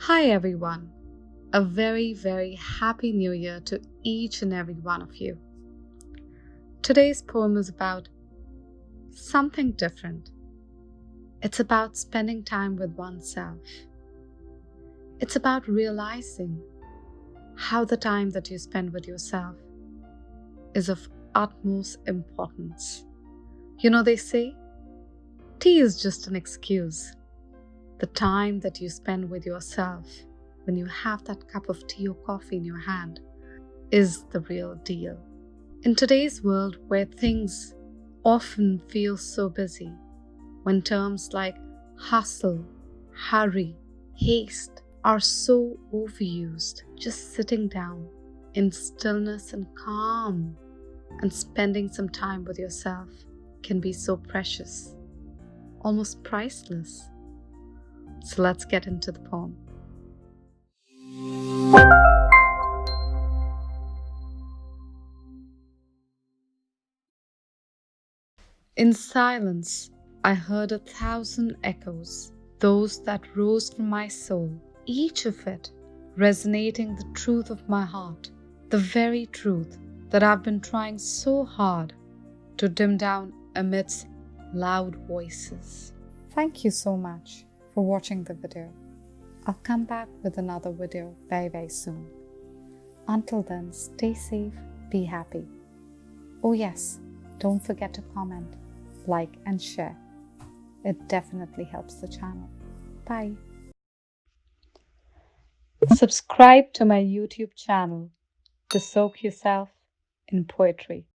Hi everyone. A very, very happy new year to each and every one of you. Today's poem is about something different. It's about spending time with oneself. It's about realizing how the time that you spend with yourself is of utmost importance. They say tea is just an excuse. The time that you spend with yourself when you have that cup of tea or coffee in your hand is the real deal. In today's world where things often feel so busy, when terms like hustle, hurry, haste are so overused, just sitting down in stillness and calm and spending some time with yourself can be so precious, almost priceless. So let's get into the poem. In silence, I heard 1,000 echoes, those that rose from my soul, each of it resonating the truth of my heart, the very truth that I've been trying so hard to dim down amidst loud voices. Thank you so much for watching the video. I'll come back with another video very, very soon. Until then, stay safe, be happy. Oh yes, don't forget to comment, like and share. It definitely helps the channel. Bye. Subscribe to my YouTube channel to soak yourself in poetry.